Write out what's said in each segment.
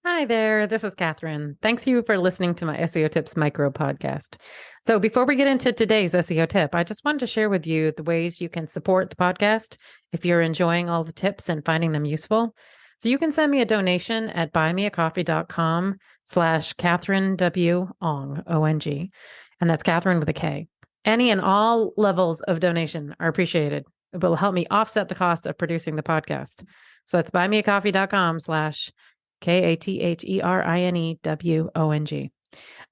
Hi there, this is Catherine. Thanks you for listening to my SEO Tips micro podcast. So, before we get into today's SEO tip, I just wanted to share with you the ways you can support the podcast if you're enjoying all the tips and finding them useful. So, you can send me a donation at buymeacoffee.com/Catherine W. Ong, O-N-G. And that's Catherine with a K. Any and all levels of donation are appreciated. It will help me offset the cost of producing the podcast. So that's buymeacoffee.com/KATHERINEWONG.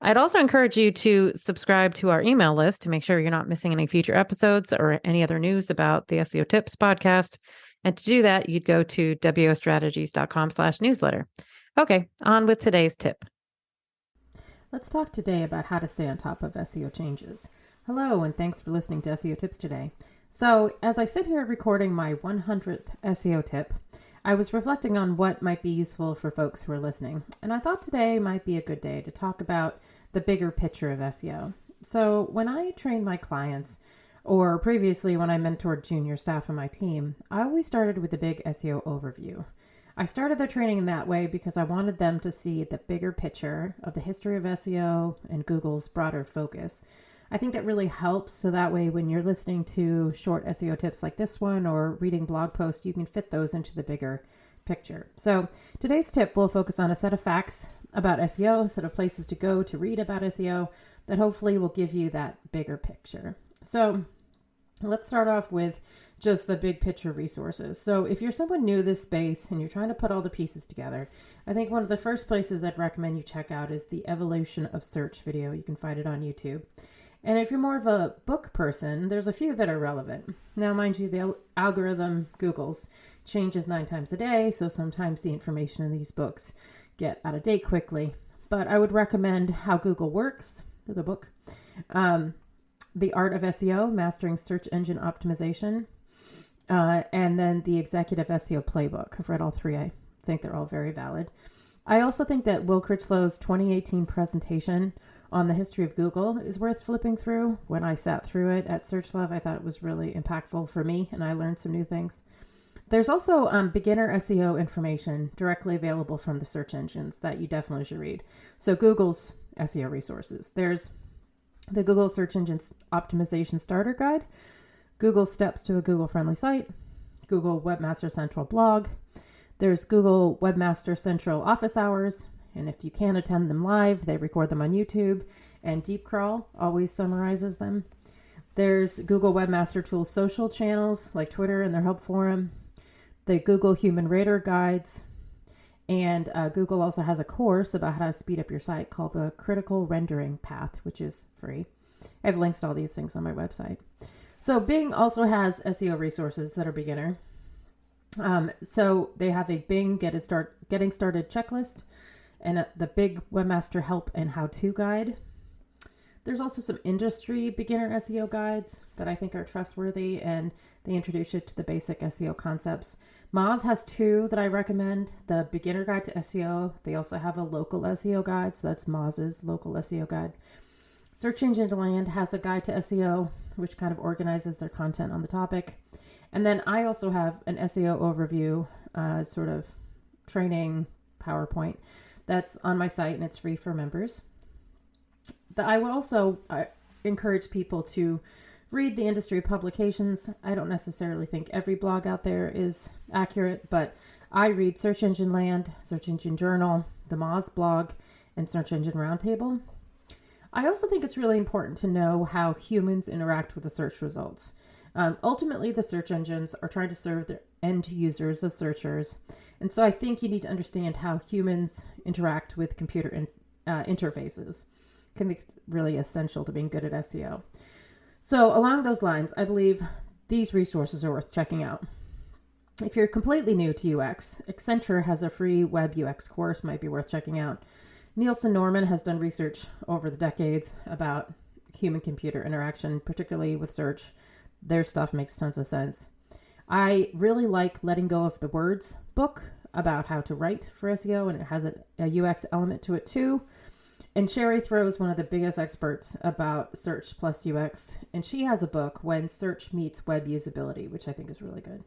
I'd also encourage you to subscribe to our email list to make sure you're not missing any future episodes or any other news about the SEO Tips podcast. And to do that, you'd go to wostrategies.com/newsletter. Okay, on with today's tip. Let's talk today about how to stay on top of SEO changes. Hello, and thanks for listening to SEO Tips today. So, as I sit here recording my 100th SEO tip, I was reflecting on what might be useful for folks who are listening, and I thought today might be a good day to talk about the bigger picture of SEO. So, when I train my clients, or previously when I mentored junior staff on my team, I always started with the big SEO overview. I started their training in that way because I wanted them to see the bigger picture of the history of SEO and Google's broader focus. I think that really helps, so that way when you're listening to short SEO tips like this one or reading blog posts, you can fit those into the bigger picture. So today's tip will focus on a set of facts about SEO, a set of places to go to read about SEO that hopefully will give you that bigger picture. So let's start off with just the big picture resources. So if you're someone new to this space and you're trying to put all the pieces together, I think one of the first places I'd recommend you check out is the Evolution of Search video. You can find it on YouTube. And if you're more of a book person, there's a few that are relevant. Now, mind you, the algorithm, Google's, changes 9 times a day, so sometimes the information in these books get out of date quickly. But I would recommend How Google Works, the book, The Art of SEO, Mastering Search Engine Optimization, and then the Executive SEO Playbook. I've read all three. I think they're all very valid. I also think that Will Critchlow's 2018 presentation on the history of Google is worth flipping through. When I sat through it at SearchLove, I thought it was really impactful for me, and I learned some new things. There's also beginner SEO information directly available from the search engines that you definitely should read. So Google's SEO resources. There's the Google Search Engine Optimization Starter Guide, Google Steps to a Google-Friendly Site, Google Webmaster Central blog. There's Google Webmaster Central office hours, and if you can't attend them live, they record them on YouTube, and DeepCrawl always summarizes them. There's Google Webmaster Tools social channels like Twitter and their help forum, the Google Human Rater guides, and Google also has a course about how to speed up your site called the Critical Rendering Path, which is free. I have links to all these things on my website. So Bing also has SEO resources that are beginner. So they have a Bing Getting Started checklist and the Big Webmaster Help and How-To Guide. There's also some industry beginner SEO guides that I think are trustworthy, and they introduce you to the basic SEO concepts. Moz has 2 that I recommend. The Beginner Guide to SEO. They also have a local SEO guide, so that's Moz's local SEO guide. Search Engine Land has a guide to SEO, which kind of organizes their content on the topic. And then I also have an SEO overview, sort of training PowerPoint that's on my site, and it's free for members. But I would also encourage people to read the industry publications. I don't necessarily think every blog out there is accurate, but I read Search Engine Land, Search Engine Journal, the Moz blog, and Search Engine Roundtable. I also think it's really important to know how humans interact with the search results. Ultimately, the search engines are trying to serve their end users as searchers. And so I think you need to understand how humans interact with computer interfaces. Can be really essential to being good at SEO. So along those lines, I believe these resources are worth checking out. If you're completely new to UX, Accenture has a free web UX course, might be worth checking out. Nielsen Norman has done research over the decades about human-computer interaction, particularly with search. Their stuff makes tons of sense. I really like Letting Go of the Words book about how to write for SEO, and it has a UX element to it too. And Sherry Throw is one of the biggest experts about search plus UX, and she has a book, When Search Meets Web Usability, which I think is really good.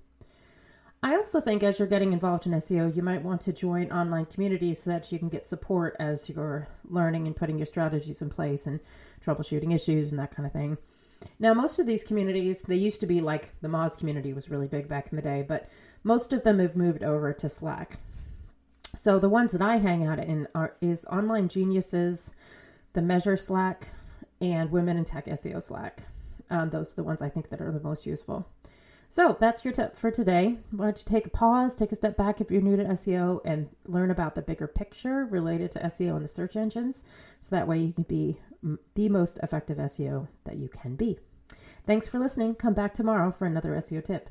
I also think as you're getting involved in SEO, you might want to join online communities so that you can get support as you're learning and putting your strategies in place and troubleshooting issues and that kind of thing. Now, most of these communities, they used to be like the Moz community was really big back in the day, but most of them have moved over to Slack. So the ones that I hang out in is Online Geniuses, the Measure Slack, and Women in Tech SEO Slack. Those are the ones I think that are the most useful. So that's your tip for today. Why don't you take a pause, take a step back if you're new to SEO, and learn about the bigger picture related to SEO and the search engines. So that way you can be the most effective SEO that you can be. Thanks for listening. Come back tomorrow for another SEO tip.